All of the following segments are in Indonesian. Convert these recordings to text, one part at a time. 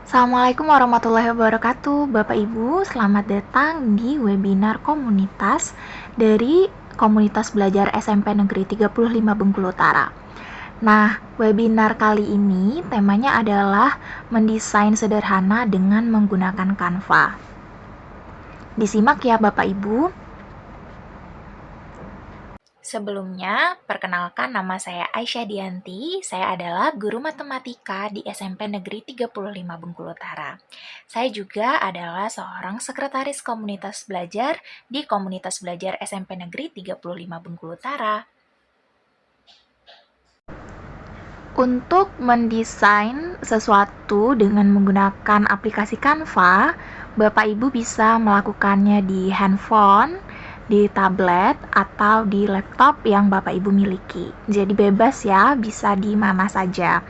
Assalamualaikum warahmatullahi wabarakatuh. Bapak Ibu, selamat datang di webinar komunitas dari Komunitas Belajar SMP Negeri 35 Bengkulu Utara. Nah, webinar kali ini temanya adalah mendesain sederhana dengan menggunakan Canva. Disimak ya Bapak Ibu. Sebelumnya, perkenalkan nama saya Aisyah Dianti. Saya adalah guru matematika di SMP Negeri 35 Bengkulu Utara. Saya juga adalah seorang sekretaris komunitas belajar di Komunitas Belajar SMP Negeri 35 Bengkulu Utara. Untuk mendesain sesuatu dengan menggunakan aplikasi Canva, Bapak Ibu bisa melakukannya di handphone, di tablet, atau di laptop yang Bapak Ibu miliki. Jadi bebas ya, bisa di mana saja.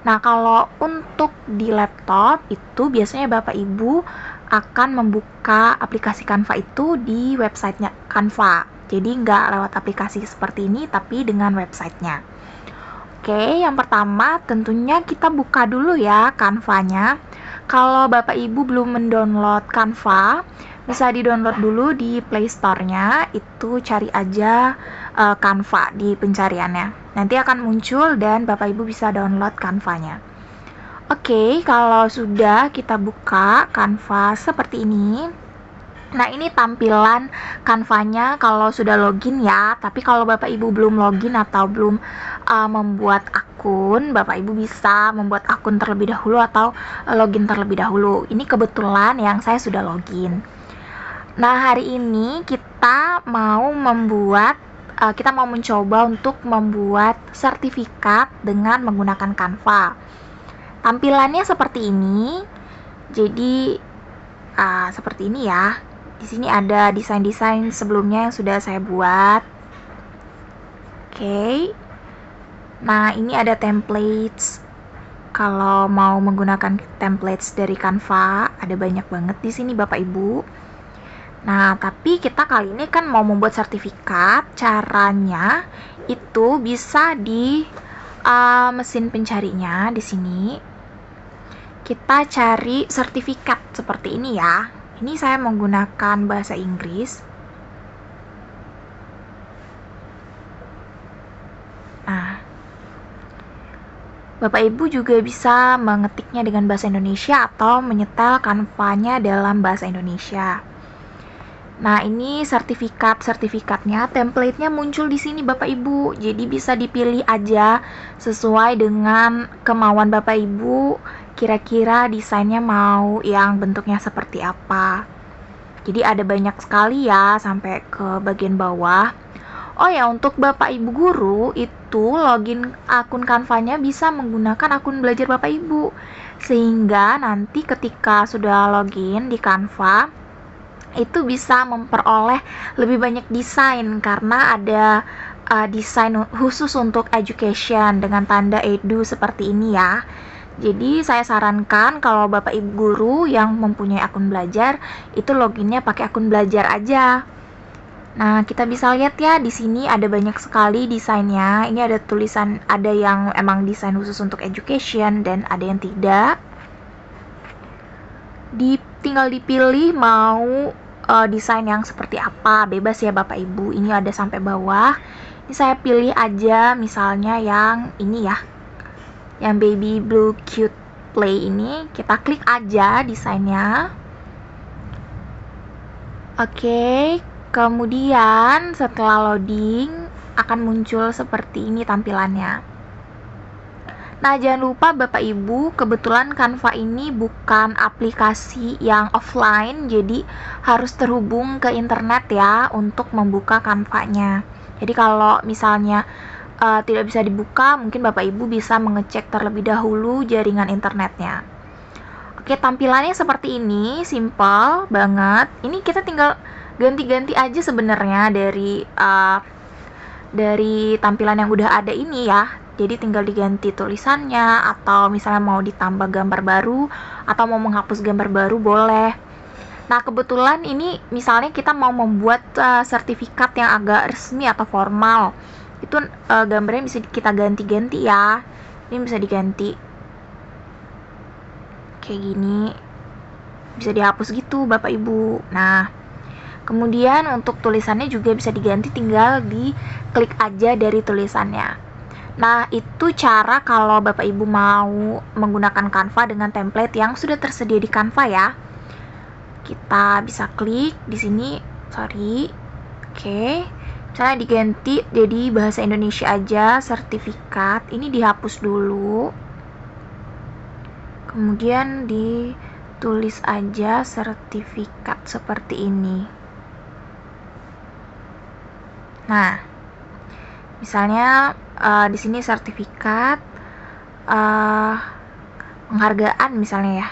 Nah, kalau untuk di laptop itu biasanya Bapak Ibu akan membuka aplikasi Canva itu di websitenya Canva. Jadi nggak lewat aplikasi seperti ini, tapi dengan websitenya. Oke, yang pertama tentunya kita buka dulu ya Canva-nya. Kalau Bapak Ibu belum mendownload Canva, bisa di-download dulu di Play Store-nya, itu cari aja Canva di pencariannya. Nanti akan muncul dan Bapak Ibu bisa download Canva-nya. Oke, kalau sudah kita buka Canva seperti ini. Nah, ini tampilan Canva-nya kalau sudah login ya. Tapi kalau Bapak Ibu belum login atau belum membuat akun, Bapak Ibu bisa membuat akun terlebih dahulu atau login terlebih dahulu. Ini kebetulan yang saya sudah login. Nah, hari ini kita mau mencoba untuk membuat sertifikat dengan menggunakan Canva. Tampilannya seperti ini. Jadi seperti ini ya. Di sini ada desain-desain sebelumnya yang sudah saya buat. Oke. Nah, ini ada templates. Kalau mau menggunakan templates dari Canva, ada banyak banget di sini Bapak Ibu. Nah, tapi kita kali ini kan mau membuat sertifikat. Caranya itu bisa di mesin pencarinya di sini. Kita cari sertifikat seperti ini ya. Ini saya menggunakan bahasa Inggris. Nah, Bapak Ibu juga bisa mengetiknya dengan bahasa Indonesia atau menyetel Canva-nya dalam bahasa Indonesia. Nah, ini sertifikatnya, template-nya muncul di sini Bapak Ibu. Jadi bisa dipilih aja sesuai dengan kemauan Bapak Ibu. Kira-kira desainnya mau yang bentuknya seperti apa. Jadi ada banyak sekali ya sampai ke bagian bawah. Oh ya, untuk Bapak Ibu guru itu login akun Canva-nya bisa menggunakan akun belajar Bapak Ibu. Sehingga nanti ketika sudah login di Canva, itu bisa memperoleh lebih banyak desain karena ada desain khusus untuk education dengan tanda edu seperti ini ya. Jadi saya sarankan kalau Bapak Ibu guru yang mempunyai akun belajar itu loginnya pakai akun belajar aja. Nah, kita bisa lihat ya di sini ada banyak sekali desainnya. Ini ada tulisan, ada yang emang desain khusus untuk education dan ada yang tidak. Tinggal dipilih mau desain yang seperti apa, bebas ya Bapak Ibu. Ini ada sampai bawah. Ini saya pilih aja misalnya yang ini ya, yang baby blue cute play ini. Kita klik aja desainnya. Oke, kemudian setelah loading akan muncul seperti ini tampilannya. Nah, jangan lupa Bapak Ibu, kebetulan Canva ini bukan aplikasi yang offline, jadi harus terhubung ke internet ya untuk membuka Canva-nya. Jadi kalau misalnya tidak bisa dibuka, mungkin Bapak Ibu bisa mengecek terlebih dahulu jaringan internetnya. Oke, tampilannya seperti ini, simple banget. Ini kita tinggal ganti-ganti aja sebenarnya dari tampilan yang udah ada ini ya. Jadi tinggal diganti tulisannya atau misalnya mau ditambah gambar baru atau mau menghapus gambar baru boleh. Nah, kebetulan ini misalnya kita mau membuat sertifikat yang agak resmi atau formal. Itu gambarnya bisa kita ganti-ganti ya. Ini bisa diganti. kayak gini, bisa dihapus gitu Bapak Ibu. Nah, kemudian untuk tulisannya juga bisa diganti, tinggal diklik aja dari tulisannya. Nah, itu cara kalau Bapak Ibu mau menggunakan Canva dengan template yang sudah tersedia di Canva ya. Kita bisa klik di sini, Oke. Misalnya diganti jadi bahasa Indonesia aja, sertifikat. Ini dihapus dulu. Kemudian ditulis aja sertifikat seperti ini. Nah, misalnya di sini sertifikat penghargaan misalnya ya.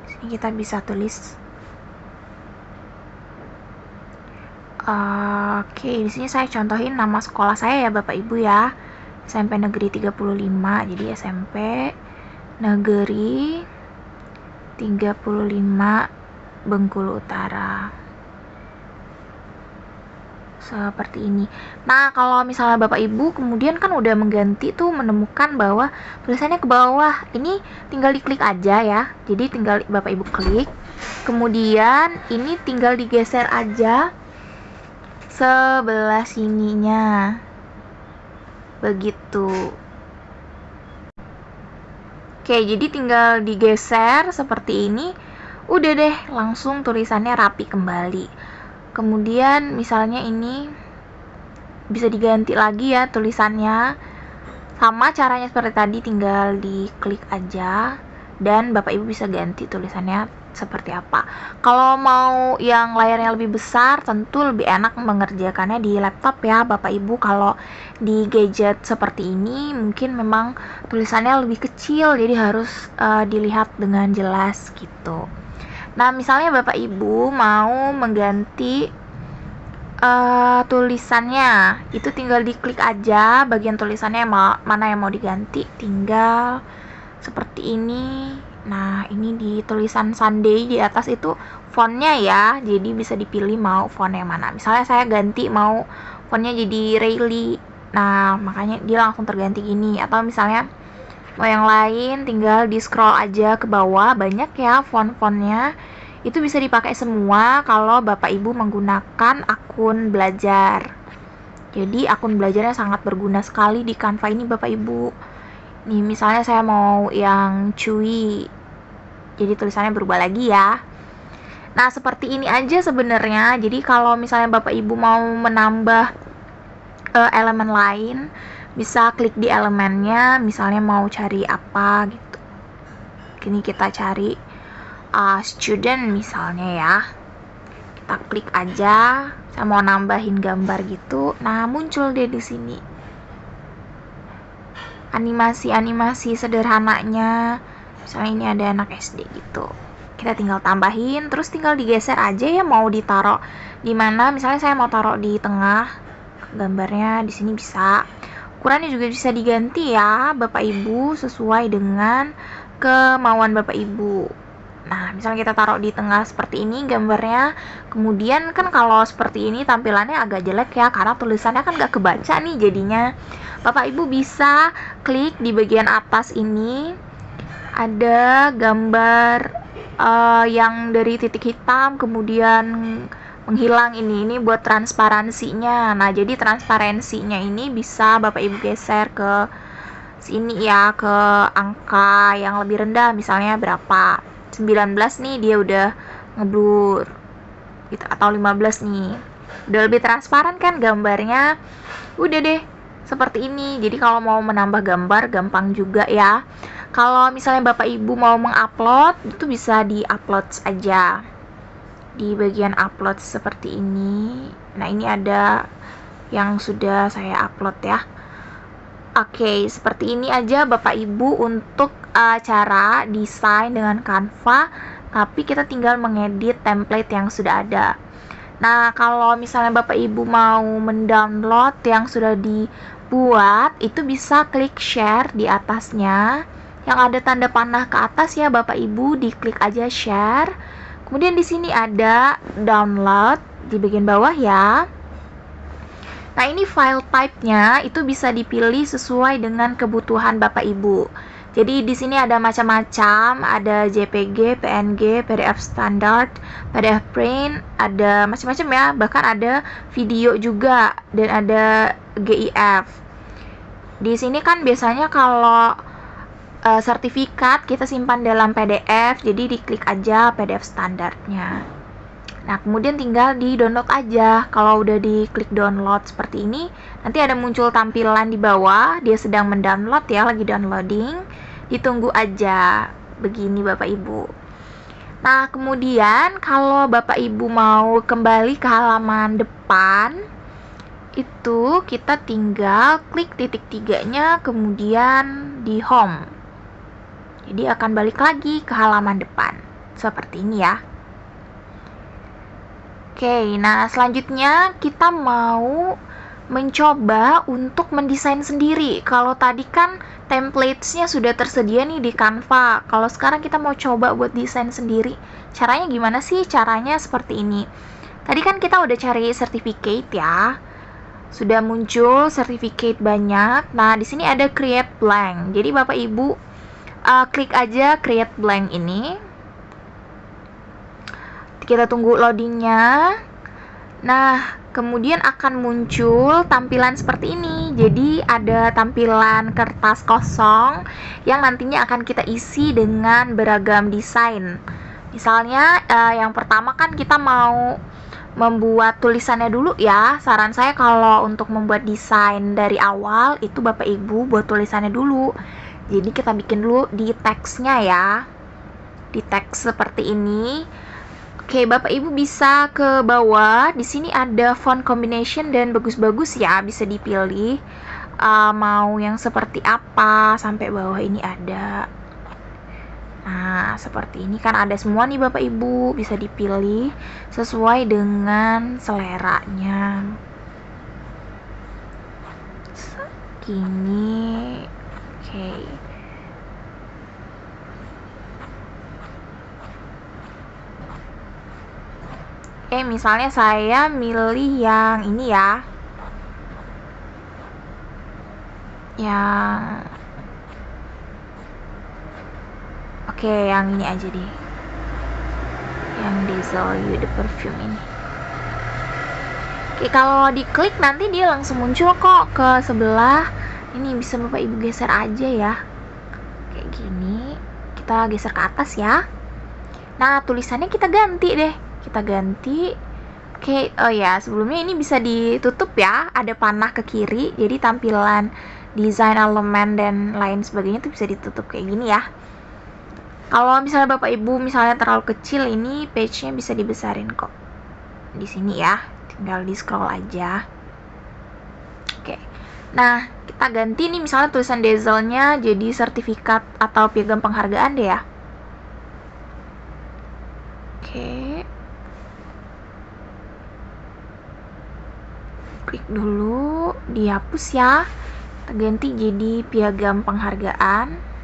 Di sini kita bisa tulis. Oke, di sini saya contohin nama sekolah saya ya Bapak Ibu ya. SMP Negeri 35. Jadi SMP Negeri 35 Bengkulu Utara. Seperti ini. Nah, kalau misalnya Bapak Ibu kemudian kan udah mengganti tuh, menemukan bahwa tulisannya ke bawah, ini tinggal diklik aja ya. Jadi tinggal Bapak Ibu klik, kemudian ini tinggal digeser aja sebelah sininya, begitu. Oke, jadi tinggal digeser seperti ini, udah deh, langsung tulisannya rapi kembali. Kemudian misalnya ini bisa diganti lagi ya tulisannya, sama caranya seperti tadi, tinggal diklik aja dan Bapak Ibu bisa ganti tulisannya seperti apa. Kalau mau yang layarnya lebih besar, tentu lebih enak mengerjakannya di laptop ya Bapak Ibu. Kalau di gadget seperti ini mungkin memang tulisannya lebih kecil, jadi harus dilihat dengan jelas gitu. Nah, misalnya Bapak Ibu mau mengganti tulisannya, itu tinggal diklik aja bagian tulisannya mana yang mau diganti, tinggal seperti ini. Nah, ini di tulisan Sunday di atas itu fontnya ya, jadi bisa dipilih mau font yang mana. Misalnya saya ganti mau fontnya jadi Rayleigh, nah makanya dia langsung terganti gini. Atau misalnya mau yang lain, tinggal di scroll aja ke bawah, banyak ya font-fontnya. Itu bisa dipakai semua kalau Bapak Ibu menggunakan akun belajar. Jadi akun belajarnya sangat berguna sekali di Canva ini Bapak Ibu. Nih, misalnya saya mau yang Chewy, jadi tulisannya berubah lagi ya. Nah, seperti ini aja sebenarnya. Jadi kalau misalnya Bapak Ibu mau menambah elemen lain, bisa klik di elemennya, misalnya mau cari apa gitu. Ini kita cari student misalnya ya. Kita klik aja, saya mau nambahin gambar gitu. Nah, muncul deh di sini animasi-animasi sederhananya. Misalnya ini ada anak SD gitu, kita tinggal tambahin, terus tinggal digeser aja ya mau ditaruh di mana. Misalnya saya mau taruh di tengah gambarnya, di sini bisa. Ukurannya juga bisa diganti ya Bapak Ibu sesuai dengan kemauan Bapak Ibu. Nah, misalnya kita taruh di tengah seperti ini gambarnya, kemudian kan kalau seperti ini tampilannya agak jelek ya, karena tulisannya kan gak kebaca nih jadinya. Bapak Ibu bisa klik di bagian atas ini, ada gambar yang dari titik hitam kemudian menghilang, ini buat transparansinya. Nah, jadi transparansinya ini bisa Bapak Ibu geser ke sini ya, ke angka yang lebih rendah, misalnya berapa, 19 nih dia udah ngeblur gitu, atau 15 nih udah lebih transparan kan gambarnya. Udah deh seperti ini. Jadi kalau mau menambah gambar gampang juga ya. Kalau misalnya Bapak Ibu mau mengupload, itu bisa di-upload aja di bagian upload seperti ini. Nah, ini ada yang sudah saya upload ya. Oke, seperti ini aja Bapak Ibu untuk cara desain dengan Canva, tapi kita tinggal mengedit template yang sudah ada. Nah, kalau misalnya Bapak Ibu mau mendownload yang sudah dibuat, itu bisa klik share di atasnya. Yang ada tanda panah ke atas ya Bapak Ibu, diklik aja share. Kemudian di sini ada download di bagian bawah ya. Nah, ini file type-nya itu bisa dipilih sesuai dengan kebutuhan Bapak Ibu. Jadi di sini ada macam-macam, ada JPG, PNG, PDF standard, PDF print, ada macam-macam ya. Bahkan ada video juga dan ada GIF. Di sini kan biasanya kalau sertifikat kita simpan dalam PDF, jadi diklik aja PDF standarnya. Nah, kemudian tinggal di download aja. Kalau udah diklik download seperti ini, nanti ada muncul tampilan di bawah, dia sedang mendownload ya, lagi downloading. Ditunggu aja, begini Bapak Ibu. Nah, kemudian kalau Bapak Ibu mau kembali ke halaman depan, itu kita tinggal klik titik 3-nya, kemudian di home. Jadi akan balik lagi ke halaman depan, seperti ini ya. Oke, nah selanjutnya kita mau mencoba untuk mendesain sendiri. Kalau tadi kan templates-nya sudah tersedia nih di Canva. Kalau sekarang kita mau coba buat desain sendiri. Caranya gimana sih? Caranya seperti ini. Tadi kan kita udah cari certificate ya. Sudah muncul certificate banyak. Nah, di sini ada create blank. Jadi Bapak Ibu klik aja create blank ini. Kita tunggu loadingnya. Nah, kemudian akan muncul tampilan seperti ini. Jadi ada tampilan kertas kosong yang nantinya akan kita isi dengan beragam desain. Misalnya yang pertama kan kita mau membuat tulisannya dulu ya. Saran saya kalau untuk membuat desain dari awal itu Bapak Ibu buat tulisannya dulu. Jadi kita bikin dulu di teksnya ya. Di teks seperti ini. Oke, Bapak Ibu bisa ke bawah. Di sini ada font combination dan bagus-bagus ya, bisa dipilih mau yang seperti apa. Sampai bawah ini ada. Nah, seperti ini kan ada semua nih Bapak Ibu, bisa dipilih sesuai dengan seleranya. Segini. Oke. Misalnya saya milih yang ini ya. Yang ini aja deh. Yang Diesel You The Perfume ini. Oke, kalau diklik nanti dia langsung muncul kok ke sebelah. Ini bisa Bapak Ibu geser aja ya. Kayak gini. Kita geser ke atas ya. Nah, tulisannya kita ganti deh. Kita ganti. Oke, oh ya, sebelumnya ini bisa ditutup ya. Ada panah ke kiri. Jadi tampilan desain elemen dan lain sebagainya itu bisa ditutup kayak gini ya. Kalau misalnya Bapak Ibu misalnya terlalu kecil, ini page-nya bisa dibesarin kok. Di sini ya. Tinggal di scroll aja. Oke. Nah, kita ganti nih misalnya tulisan Diesel-nya jadi sertifikat atau piagam penghargaan deh ya. Oke. Klik dulu, dihapus ya. Kita ganti jadi piagam penghargaan.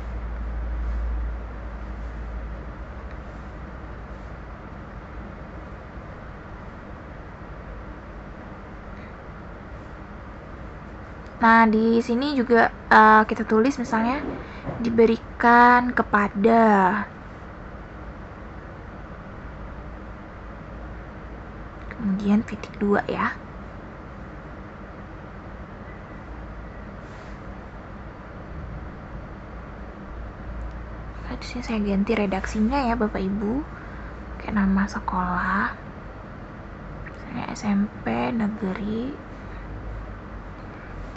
Nah, di sini juga kita tulis misalnya diberikan kepada. Kemudian titik 2 ya. Di sini saya ganti redaksinya ya Bapak Ibu. Kayak nama sekolah. Misalnya SMP Negeri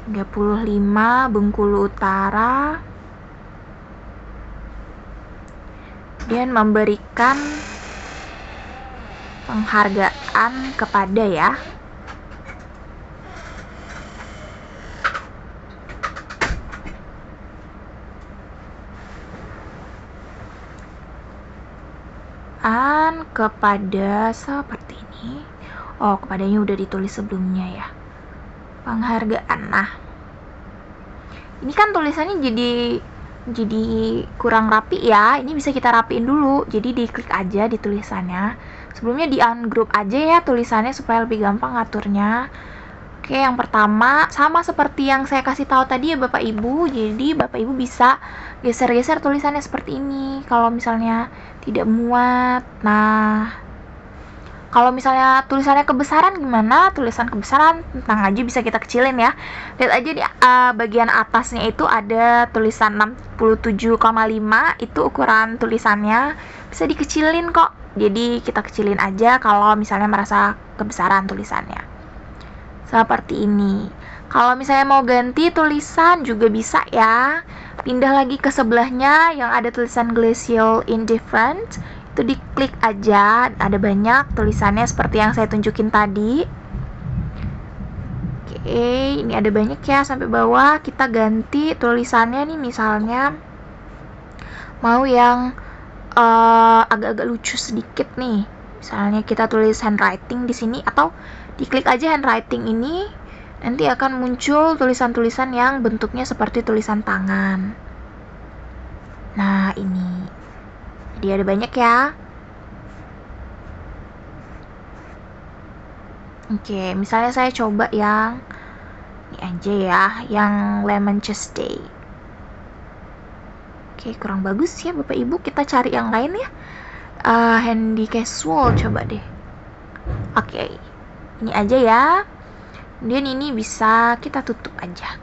35 Bengkulu Utara. Dan memberikan penghargaan kepada ya. Kepada seperti ini. Oh, kepadanya udah ditulis sebelumnya ya. Penghargaan. Nah, ini kan tulisannya jadi kurang rapi ya. Ini bisa kita rapiin dulu. Jadi diklik aja di tulisannya. Sebelumnya di ungroup aja ya tulisannya supaya lebih gampang ngaturnya. Oke, yang pertama sama seperti yang saya kasih tahu tadi ya Bapak Ibu. Jadi Bapak Ibu bisa geser-geser tulisannya seperti ini. Kalau misalnya tidak muat. Nah, kalau misalnya tulisannya kebesaran gimana? Tulisan kebesaran tentang aja bisa kita kecilin ya. Lihat aja di bagian atasnya itu ada tulisan 67,5, itu ukuran tulisannya. Bisa dikecilin kok. Jadi kita kecilin aja kalau misalnya merasa kebesaran tulisannya. Seperti ini. Kalau misalnya mau ganti tulisan juga bisa ya. Pindah lagi ke sebelahnya yang ada tulisan Glacial Indifferent. Itu diklik aja. Ada banyak tulisannya seperti yang saya tunjukin tadi. Oke, ini ada banyak ya sampai bawah. Kita ganti tulisannya nih, misalnya mau yang agak-agak lucu sedikit nih. Misalnya kita tulis handwriting di sini, atau diklik aja handwriting ini, nanti akan muncul tulisan-tulisan yang bentuknya seperti tulisan tangan. Nah, ini. Jadi ada banyak ya. Oke, misalnya saya coba yang ini aja ya, yang Lemon Tuesday. Oke, kurang bagus ya Bapak Ibu, kita cari yang lain ya. Handy Casual coba deh. Oke. Ini aja ya. Kemudian ini bisa kita tutup aja.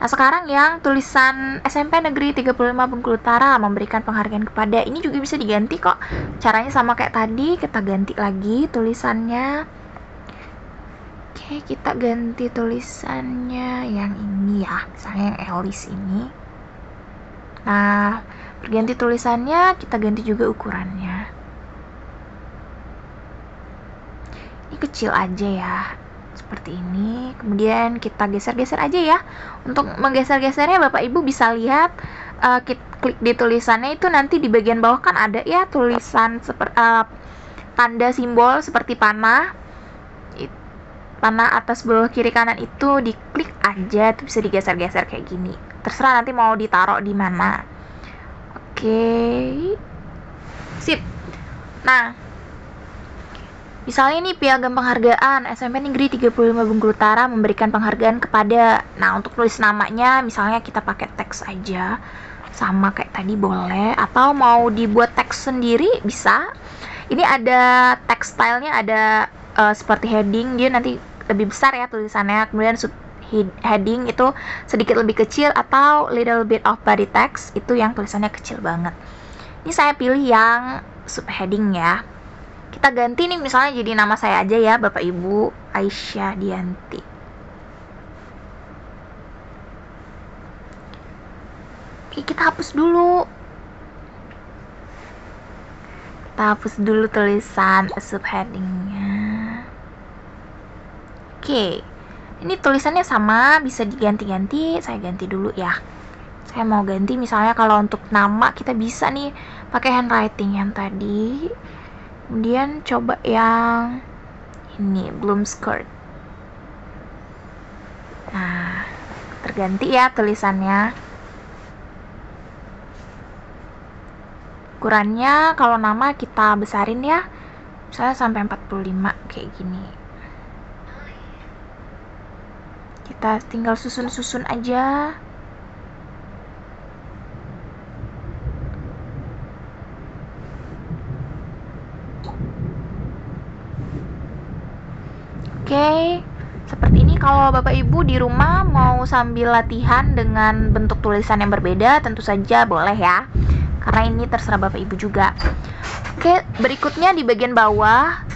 Nah, sekarang yang tulisan SMP Negeri 35 Bengkulu Utara memberikan penghargaan kepada, ini juga bisa diganti kok. Caranya sama kayak tadi, kita ganti lagi tulisannya. Oke, kita ganti tulisannya yang ini ya, misalnya yang Elis ini. Nah, berganti tulisannya, kita ganti juga ukurannya. Ini kecil aja ya, seperti ini. Kemudian kita geser-geser aja ya. Untuk menggeser-gesernya Bapak Ibu bisa lihat, klik di tulisannya itu, nanti di bagian bawah kan ada ya tulisan tanda simbol seperti panah. Panah atas bawah kiri kanan itu diklik aja, tuh bisa digeser-geser kayak gini. Terserah nanti mau ditaruh di mana. Oke. Sip. Nah, misalnya nih piagam penghargaan SMP Negeri 35 Bengkulu Utara memberikan penghargaan kepada. Nah, untuk tulis namanya misalnya kita pakai teks aja. Sama kayak tadi boleh, atau mau dibuat teks sendiri bisa. Ini ada teks stylenya, ada seperti heading, dia nanti lebih besar ya tulisannya. Kemudian heading itu sedikit lebih kecil, atau little bit of body text itu yang tulisannya kecil banget. Ini saya pilih yang subheading ya. Kita ganti nih, misalnya jadi nama saya aja ya, Bapak Ibu Aisyah Dianti. Oke, kita hapus dulu. Kita hapus dulu tulisan subheadingnya. Oke, ini tulisannya sama, bisa diganti-ganti. Saya ganti dulu ya. Saya mau ganti misalnya kalau untuk nama kita bisa nih pakai handwriting yang tadi. Kemudian coba yang ini, Bloom Skirt. Nah, terganti ya tulisannya. Ukurannya kalau nama kita besarin ya, misalnya sampai 45 kayak gini. Kita tinggal susun-susun aja. Oke, seperti ini. Kalau Bapak Ibu di rumah mau sambil latihan dengan bentuk tulisan yang berbeda, tentu saja boleh ya, karena ini terserah Bapak Ibu juga. Oke, berikutnya di bagian bawah.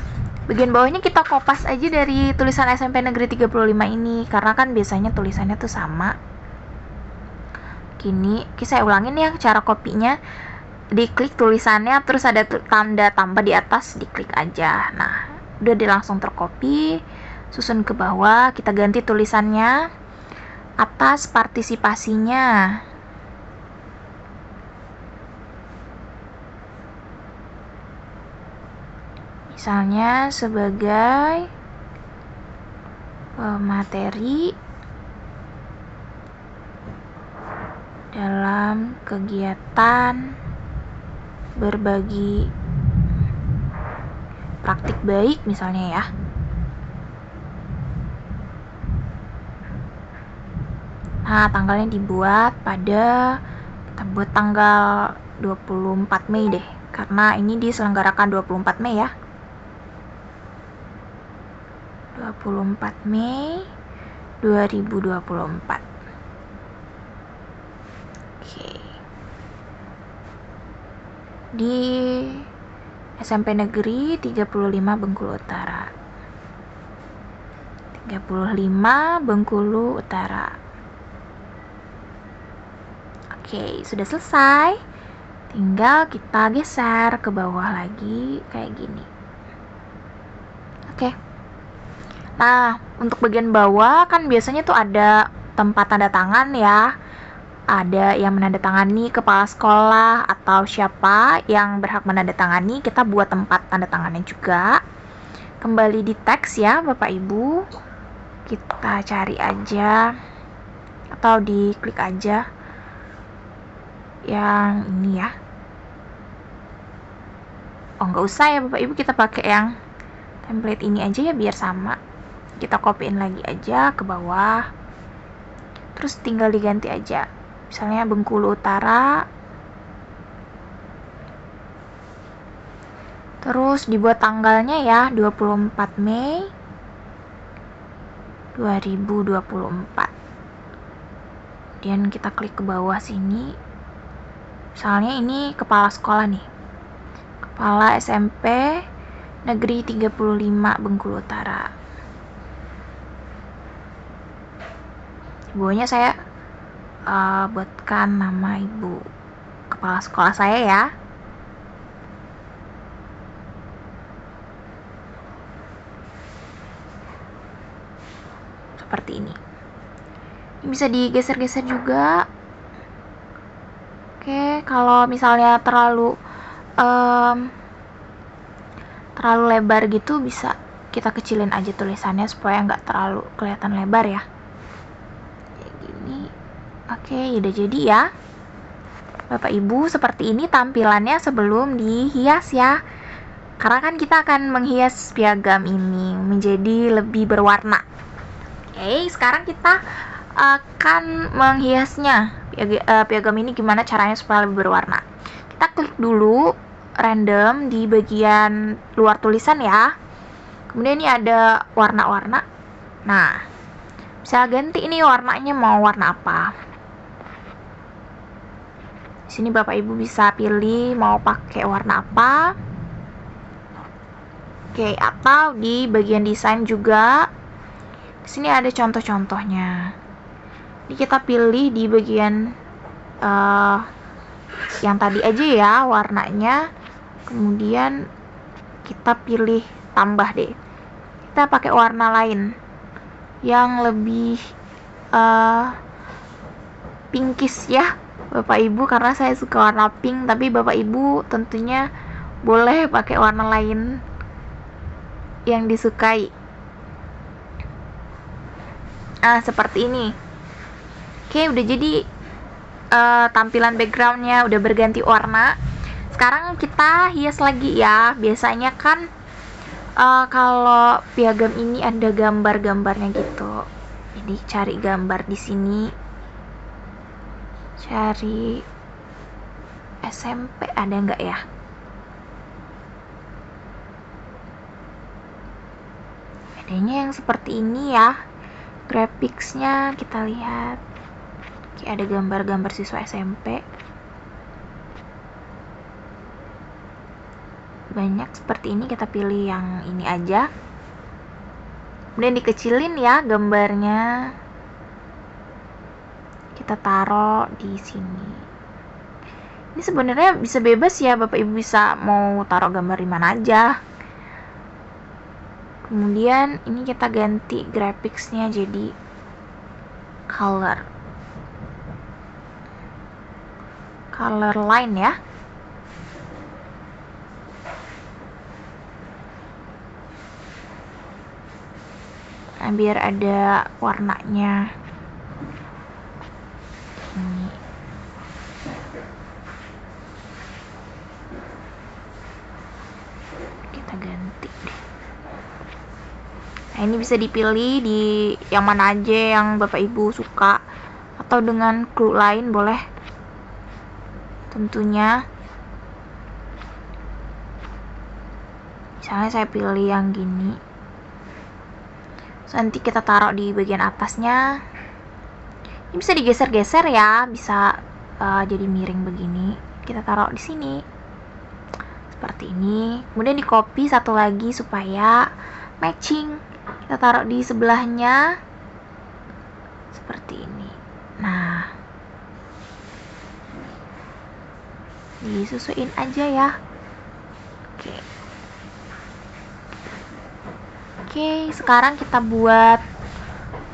Bagian bawahnya kita kopas aja dari tulisan SMP Negeri 35 ini, karena kan biasanya tulisannya tuh sama. Gini, oke, saya ulangin ya cara kopinya. Diklik tulisannya, terus ada tanda tambah di atas, diklik aja. Nah, udah langsung terkopi. Susun ke bawah, kita ganti tulisannya. Atas partisipasinya. Misalnya sebagai pemateri dalam kegiatan berbagi praktik baik misalnya ya. Nah, tanggalnya dibuat pada, kita buat tanggal 24 Mei deh, karena ini diselenggarakan 24 Mei ya. 24 Mei 2024. Oke. Di SMP Negeri 35 Bengkulu Utara. 35 Bengkulu Utara. Oke, sudah selesai. Tinggal kita geser ke bawah lagi kayak gini. Oke. Nah, untuk bagian bawah kan biasanya tuh ada tempat tanda tangan ya. Ada yang menandatangani kepala sekolah atau siapa yang berhak menandatangani, kita buat tempat tanda tangannya juga. Kembali di teks ya Bapak Ibu. Kita cari aja atau diklik aja yang ini ya. Oh, nggak usah ya Bapak Ibu, kita pakai yang template ini aja ya biar sama. Kita copyin lagi aja ke bawah. Terus tinggal diganti aja. Misalnya Bengkulu Utara. Terus dibuat tanggalnya ya 24 Mei 2024. Kemudian kita klik ke bawah sini. Misalnya ini kepala sekolah nih. Kepala SMP Negeri 35 Bengkulu Utara. Di bawahnya saya buatkan nama ibu kepala sekolah saya ya. Seperti ini. Ini bisa digeser-geser juga. Oke, kalau misalnya terlalu lebar gitu bisa kita kecilin aja tulisannya supaya nggak terlalu kelihatan lebar ya. Kayak gini. Oke, udah jadi ya. Bapak Ibu, seperti ini tampilannya sebelum dihias ya. Karena kan kita akan menghias piagam ini menjadi lebih berwarna. Oke, sekarang kita akan menghiasnya. Piagam ini gimana caranya supaya lebih berwarna. Kita klik dulu random di bagian luar tulisan ya. Kemudian ini ada warna-warna. Nah, bisa ganti ini warnanya mau warna apa. Di sini Bapak Ibu bisa pilih mau pakai warna apa. Oke, atau di bagian desain juga. Di sini ada contoh-contohnya. Ini kita pilih di bagian yang tadi aja ya warnanya. Kemudian kita pilih tambah deh. Kita pakai warna lain yang lebih pinkish ya Bapak Ibu, karena saya suka warna pink, tapi Bapak Ibu tentunya boleh pakai warna lain yang disukai. Seperti ini. Oke, udah jadi tampilan backgroundnya udah berganti warna. Sekarang kita hias lagi ya. Biasanya kan kalau piagam ini ada gambar-gambarnya gitu. Jadi cari gambar di sini. Cari SMP ada nggak ya? Adanya yang seperti ini ya. Graphicsnya kita lihat. Oke, ada gambar-gambar siswa SMP. Banyak seperti ini, kita pilih yang ini aja. Kemudian dikecilin ya gambarnya. Kita taruh di sini. Ini sebenarnya bisa bebas ya, Bapak Ibu bisa mau taruh gambar di mana aja. Kemudian ini kita ganti graphicsnya jadi color line ya. Nah, biar ada warnanya. Ini. Kita ganti deh. Nah, ini bisa dipilih di yang mana aja yang Bapak Ibu suka atau dengan clue lain boleh tentunya. Misalnya saya pilih yang gini, nanti kita taruh di bagian atasnya. Ini bisa digeser-geser ya, bisa jadi miring begini, kita taruh di sini seperti ini. Kemudian di copy satu lagi supaya matching, kita taruh di sebelahnya seperti ini. Nah, disusuin aja ya. Oke, sekarang kita buat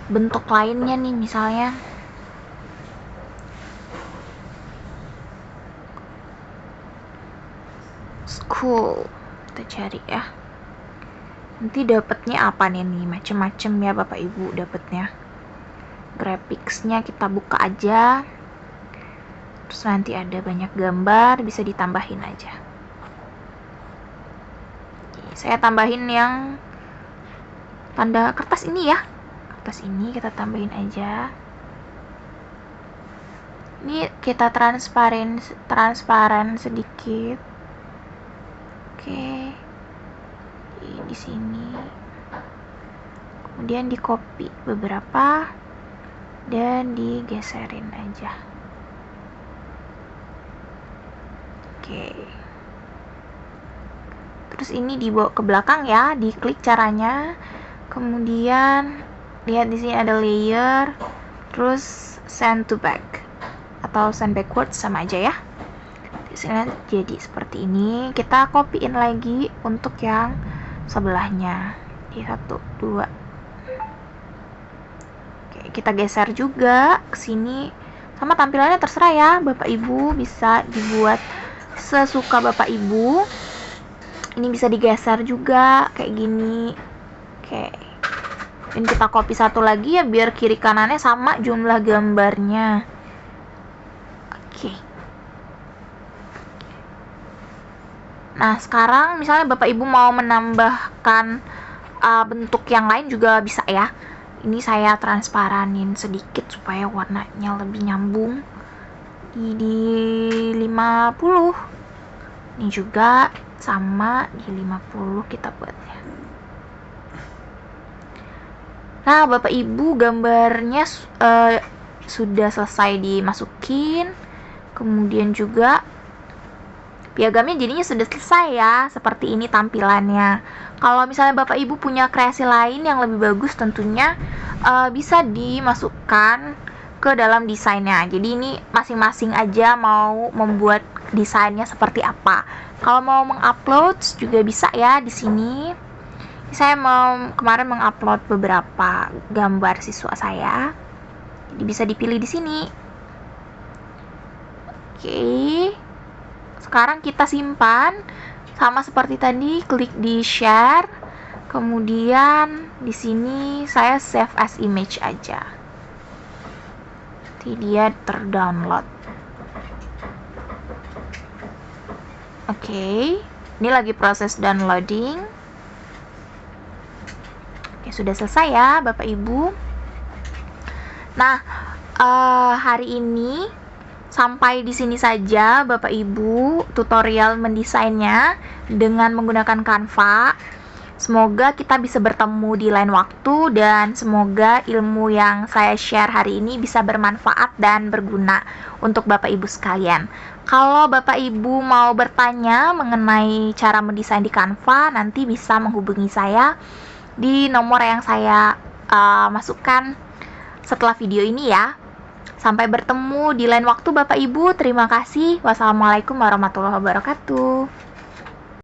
bentuk lainnya nih, misalnya school. Kita cari ya. Nanti dapatnya apa nih? Macem-macem ya Bapak Ibu dapatnya. Graphicsnya kita buka aja. Terus nanti ada banyak gambar, bisa ditambahin aja. Oke, saya tambahin yang tanda kertas ini ya. Kertas ini kita tambahin aja. Ini kita transparan sedikit. Oke. Di sini. Kemudian di copy beberapa dan digeserin aja. Oke. Terus ini dibawa ke belakang ya, diklik caranya. Kemudian lihat di sini ada layer, terus send to back atau send backward sama aja ya. Di sini jadi seperti ini. Kita copyin lagi untuk yang sebelahnya di 1, 2. Oke, kita geser juga ke sini. Sama tampilannya terserah ya, Bapak Ibu bisa dibuat sesuka Bapak Ibu. Ini bisa digeser juga kayak gini. Oke. Dan kita copy satu lagi ya biar kiri kanannya sama jumlah gambarnya. Oke. Nah, sekarang misalnya Bapak Ibu mau menambahkan bentuk yang lain juga bisa ya. Ini saya transparanin sedikit supaya warnanya lebih nyambung. Di 50. Ini juga sama di 50 kita buatnya. Nah, Bapak Ibu gambarnya sudah selesai dimasukin. Kemudian juga piagamnya jadinya sudah selesai ya, seperti ini tampilannya. Kalau misalnya Bapak Ibu punya kreasi lain yang lebih bagus, tentunya bisa dimasukkan ke dalam desainnya. Jadi ini masing-masing aja mau membuat desainnya seperti apa. Kalau mau mengupload juga bisa ya di sini. Saya kemarin mengupload beberapa gambar siswa saya. Jadi bisa dipilih di sini. Oke. Sekarang kita simpan sama seperti tadi, klik di share. Kemudian di sini saya save as image aja. Nanti dia terdownload. Oke. Ini lagi proses downloading. Oke, sudah selesai ya Bapak Ibu. Nah, hari ini sampai di sini saja Bapak Ibu tutorial mendesainnya dengan menggunakan Canva. Semoga kita bisa bertemu di lain waktu dan semoga ilmu yang saya share hari ini bisa bermanfaat dan berguna untuk Bapak Ibu sekalian. Kalau Bapak Ibu mau bertanya mengenai cara mendesain di Canva, nanti bisa menghubungi saya di nomor yang saya masukkan setelah video ini ya. Sampai bertemu di lain waktu Bapak Ibu. Terima kasih. Wassalamualaikum warahmatullahi wabarakatuh.